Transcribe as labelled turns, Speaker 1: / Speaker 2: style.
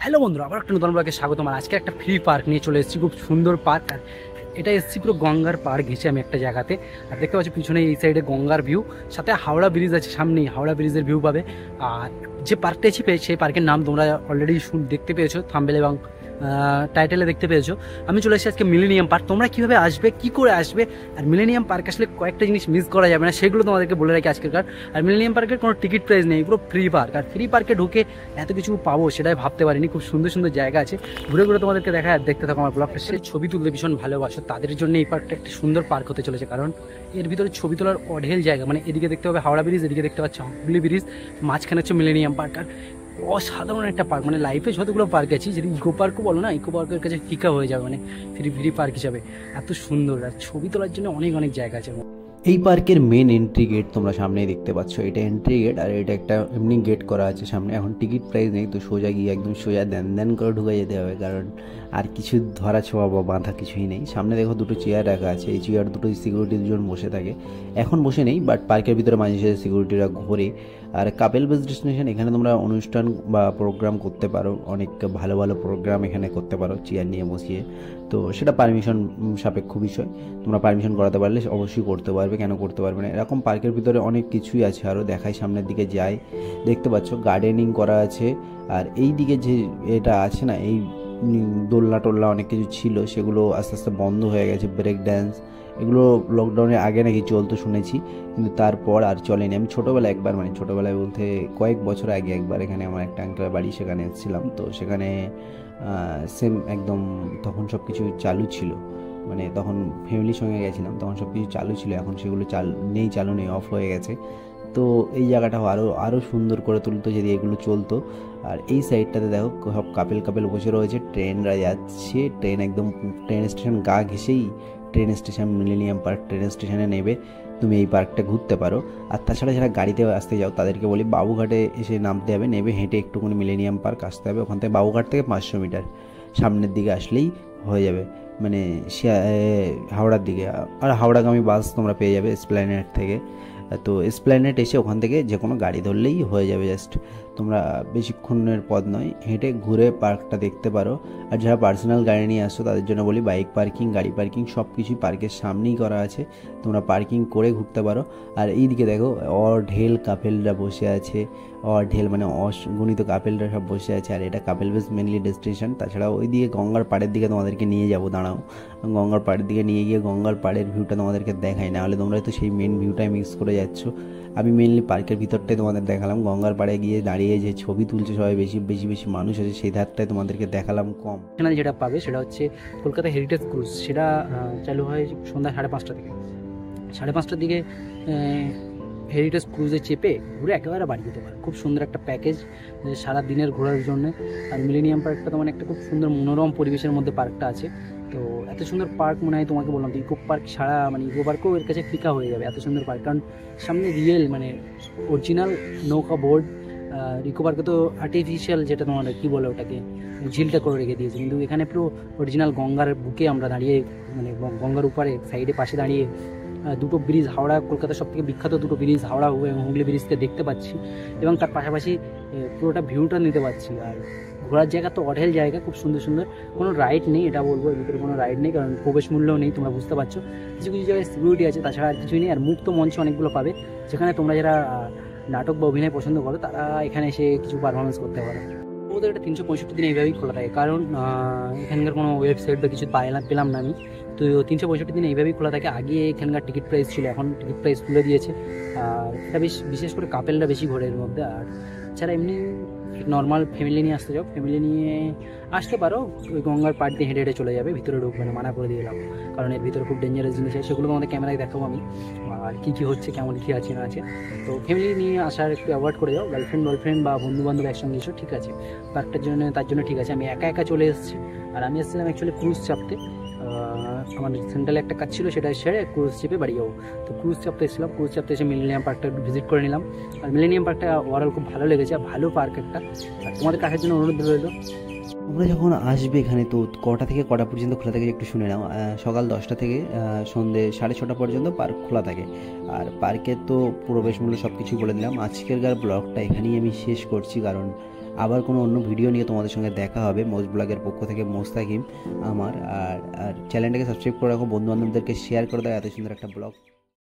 Speaker 1: Hello বন্ধুরা, আবার একটা নতুন ব্লগে স্বাগতম। আর আজকে একটা ফ্রি পার্ক নিয়ে চলে এসেছি, খুব সুন্দর পার্ক। আর এটা এসেছি পুরো গঙ্গার পাড় ঘেঁষে আমি একটা জায়গাতে। আর দেখতে পাচ্ছি পিছনে এই সাইডে গঙ্গার ভিউ, সাথে হাওড়া ব্রিজ আছে সামনেই, হাওড়া ব্রিজের ভিউ পাবে। আর যে পার্কটা এসেছি সেই পার্কের নাম তোমরা অলরেডি দেখতে পেয়েছো থাম্বনেল এবং টাইটেলে দেখতে পেয়েছো। আমি চলে এসেছি আজকে মিলেনিয়াম পার্ক। তোমরা কীভাবে আসবে, কী করে আসবে, আর মিলেনিয়াম পার্ক আসলে কয়েকটা জিনিস মিস করা যাবে না, সেগুলো তোমাদেরকে বলে রাখি আজকেরকার। আর মিলেনিয়াম পার্কের কোনো টিকিট প্রাইস নেই, পুরো ফ্রি পার্ক। আর ফ্রি পার্কে ঢুকে এত কিছু পাবো সেটাই ভাবতে পারিনি। খুব সুন্দর সুন্দর জায়গা আছে, ঘুরে ঘুরে তোমাদেরকে দেখা। আর দেখতে থাকো আমার ব্লগটা। সে ছবি তুলতে ভীষণ ভালোবাসো তাদের জন্য এই পার্কটা একটা সুন্দর পার্ক হতে চলেছে, কারণ এর ভিতরে ছবি তোলার অঢেল জায়গা। মানে এদিকে দেখতে হবে হাওড়া ব্রিজ, এদিকে দেখতে পাচ্ছ হুগলি ব্রিজ, মাঝখানে হচ্ছে মিলেনিয়াম পার্ক। আর অসাধারণ একটা পার্ক, মানে লাইফে যতগুলো পার্ক আছে, যদি ইকো পার্কও বলো না, ইকো পার্কের কাছে ফিকা হয়ে যাবে, মানে ফ্রি পার্ক হিসাবে এত সুন্দর। আর ছবি তোলার জন্য অনেক অনেক জায়গা আছে।
Speaker 2: এই পার্কের মেন এন্ট্রি গেট তোমরা সামনেই দেখতে পাচ্ছ, এটা এন্ট্রি গেট। আর এটা একটা এমনি গেট করা আছে সামনে। এখন টিকিট প্রাইস নেই, তো সোজা গিয়ে একদম সোজা দেন করে ঢুকে যেতে হবে, কারণ আর কিছু ধরা ছোঁয়া বা বাঁধা কিছুই নেই। সামনে দেখো দুটো চেয়ার রাখা আছে, এই চেয়ার দুটো সিকিউরিটি দুজন বসে থাকে। এখন বসে নেই, বাট পার্কের ভিতরে মাঝে সাঝে সিকিউরিটিরা ঘোরে। আর কাপেল বেস ডেস্টিনেশন, এখানে তোমরা অনুষ্ঠান বা প্রোগ্রাম করতে পারো, অনেক ভালো ভালো প্রোগ্রাম এখানে করতে পারো চেয়ার নিয়ে বসিয়ে। তো সেটা পারমিশন সাপেক্ষ বিষয়, তোমরা পারমিশন করাতে পারলে অবশ্যই করতে পারবে, কেন করতে পারবে না। এরকম পার্কের ভিতরে অনেক কিছুই আছে, আরও দেখাই সামনের দিকে যাই। দেখতে পাচ্ছ গার্ডেনিং করা আছে। আর এই দিকে যে এটা আছে না, এই দোলনা টোল্লা অনেক কিছু ছিল, সেগুলো আস্তে আস্তে বন্ধ হয়ে গেছে। ব্রেক ড্যান্স এগুলো লকডাউনের আগে নাকি চলতো শুনেছি, কিন্তু তারপর আর চলেনি। আমি ছোটোবেলায় একবার, মানে ছোটোবেলায় বলতে কয়েক বছর আগে একবার, এখানে আমার একটা আঙ্কেলের বাড়ি, সেখানে এসেছিলাম। তো সেখানে সেম একদম তখন সব কিছু চালু ছিল, মানে তখন ফ্যামিলির সঙ্গে গেছিলাম, তখন সব কিছু চালু ছিল। এখন সেগুলো চালু নেই, অফ হয়ে গেছে। তো এই জায়গাটাও আরও সুন্দর করে তুলতো যদি এগুলো চলতো। আর এই সাইডটাতে দেখো সব কাপেল বসে রয়েছে, ট্রেনরা যাচ্ছে। ট্রেন একদম ট্রেন স্টেশন গা ঘেঁষেই train station, millennium park train স্টেশনে নেবে তুমি এই পার্কটা ঘুরতে পারো। আর তাছাড়া যারা গাড়িতে আসতে যাও তাদেরকে বলি বাবুঘাটে এসে নামতে হবে, নেবে হেঁটে একটুখানি মিলেনিয়াম পার্ক আসতে হবে। ওখান থেকে বাবুঘাট থেকে 500 মিটার সামনের দিকে আসলেই হয়ে যাবে, মানে হাওড়ার দিকে। আর হাওড়াগামী বাস তোমরা পেয়ে যাবে এসপ্ল্যানেড থেকে। তো এসপ্ল্যানেড এসে ওখান থেকে যে কোনো গাড়ি ধরলেই হয়ে যাবে। জাস্ট তোমরা বেশিক্ষণের পথ নয়, হেঁটে ঘুরে পার্কটা দেখতে পারো। আর যারা পার্সোনাল গাড়ি নিয়ে আসছো তাদের জন্য বলি বাইক পার্কিং, গাড়ি পার্কিং সব কিছুই পার্কের সামনেই করা আছে, তোমরা পার্কিং করে ঘুরতে পারো। আর এই দিকে দেখো অঢেল কাপেলরা বসে আছে, অঢেল মানে অগণিত কাপেলরা সব বসে আছে। আর এটা কাপেল বেস মেনলি ডেস্টিনেশন। তাছাড়াও ওই দিকে গঙ্গার পাড়ের দিকে তোমাদেরকে নিয়ে যাবো, দাঁড়াও। গঙ্গার পাড়ের দিকে নিয়ে গিয়ে গঙ্গার পাড়ের ভিউটা তোমাদেরকে দেখাই, না হলে তোমরা তো সেই মেন ভিউটাই মিস করে যাচ্ছ। আমি মেনলি পার্কের ভিতরটাই তোমাদের দেখালাম, গঙ্গার পাড়ে গিয়ে দাঁড়িয়ে যে ছবি তুলছে সবাই, বেশি মানুষ আছে সেই ধারটায় তোমাদেরকে দেখালাম কম।
Speaker 1: এখানে যেটা পাবে সেটা হচ্ছে কলকাতা হেরিটেজ ক্রুজ। সেটা চালু হয় সন্ধ্যা 5:30টার দিকে। 5:30টার দিকে হেরিটেজ ক্রুজে চেপে ঘুরে একেবারে বাড়ি যেতে পারে। খুব সুন্দর একটা প্যাকেজ সারা দিনের ঘোরার জন্য। আর মিলেনিয়াম পার্কটা তো মানে একটা খুব সুন্দর মনোরম পরিবেশের মধ্যে পার্কটা আছে। তো এত সুন্দর পার্ক মনে হয় তোমাকে বললাম তো ইকো পার্ক ছাড়া, মানে ইকো পার্কও এর কাছে ফিকা হয়ে যাবে, এত সুন্দর পার্ক। কারণ সামনে রিয়েল মানে অরিজিনাল নৌকা বোর্ড। ইকো পার্কে তো আর্টিফিশিয়াল, যেটা তোমার কী বলে ওটাকে, ঝিলটা করে রেখে দিয়েছে, কিন্তু এখানে পুরো অরিজিনাল গঙ্গার বুকে আমরা দাঁড়িয়ে, মানে গঙ্গার উপরে সাইডে পাশে দাঁড়িয়ে দুটো ব্রিজ, হাওড়া কলকাতার সব থেকে বিখ্যাত দুটো ব্রিজ, হাওড়া এবং হুগলি ব্রিজকে দেখতে পাচ্ছি, এবং তার পাশাপাশি পুরোটা ভিউটা নিতে পারছি। আর ঘোরার জায়গা তো অঢেল জায়গা, খুব সুন্দর সুন্দর। কোনো রাইড নেই, এটা বলবো, এর ভিতরে কোনো রাইড নেই, কারণ প্রবেশ মূল্যও নেই, তোমরা বুঝতে পারছো। কিছু কিছু জায়গায় সিকিউরিটি আছে, তাছাড়া আর কিছুই নেই। আর মুক্ত মঞ্চ অনেকগুলো পাবে, যেখানে তোমরা যারা নাটক বা অভিনয় পছন্দ করো তারা এখানে এসে কিছু পারফরমেন্স করতে পারো। ওদের এটা 365 দিন এইভাবেই খোলা থাকে, কারণ এখানকার কোনো ওয়েবসাইট বা কিছু পেলাম না আমি। তো 365 দিন এইভাবেই খোলা থাকে। আগে এখানকার টিকিট প্রাইস ছিল, এখন টিকিট প্রাইস তুলে দিয়েছে। আর এটা বিশেষ করে কাপেলরা বেশি ঘোরে এর মধ্যে। আর ছাড়া এমনি নর্মাল ফ্যামিলি নিয়ে আসতে যাও, ফ্যামিলি নিয়ে আসতে পারো, ওই গঙ্গার পাড় দিয়ে হেঁটে হেঁটে চলে যাবে, ভিতরে ঢুকবে না, মানা করে দিলাম। কারণ এর ভিতরে খুব ডেঞ্জারাস জিনিস আছে, সেগুলো তোমাদের ক্যামেরায় দেখাবো আমি, আর কী কী হচ্ছে, কেমন কী আছে না আছে। তো ফ্যামিলি নিয়ে আসার একটু অ্যাভয়েড করে যাও। গার্লফ্রেন্ড বা বন্ধুবান্ধব একসঙ্গে এসো, ঠিক আছে, পার্কটার জন্য তার জন্য ঠিক আছে। আমি একা চলে এসেছি। আর আমি এসেছিলাম অ্যাকচুয়ালি ক্রুজ চাপতে। আমার সেন্ট্রালে একটা কাজ ছিল, সেটা সেরে ক্রুজ চেপে বাড়ি যাবো। তো ক্রুজ চাপতে এসেছিলাম, ক্রুজ চাপতে এসে মিলেনিয়াম পার্কটা ভিজিট করে নিলাম। আর মিলেনিয়াম পার্কটা ওভারঅল খুব ভালো লেগেছে, আর ভালো পার্ক একটা। আর তোমাদের কাছের জন্য অনুরোধ রইল,
Speaker 2: তোমরা যখন আসবে এখানে তো কটা থেকে কটা পর্যন্ত খোলা থাকে একটু শুনে নাও। সকাল 10টা থেকে সন্ধ্যে 6:30 পর্যন্ত পার্ক খোলা থাকে। আর পার্কের তো প্রবেশ মূল্য সব কিছু বলে দিলাম। আজকেরকার ব্লগটা এখানেই আমি শেষ করছি, কারণ আবার কোনো অন্য ভিডিও নিয়ে তোমাদের সঙ্গে দেখা হবে। মোজ ব্লগের পক্ষ থেকে মোস্তাকিম আমার। আর চ্যানেলটাকে সাবস্ক্রাইব করে রাখো, বন্ধুবান্ধবদেরকে শেয়ার করে দাও এত সুন্দর একটা ব্লগ।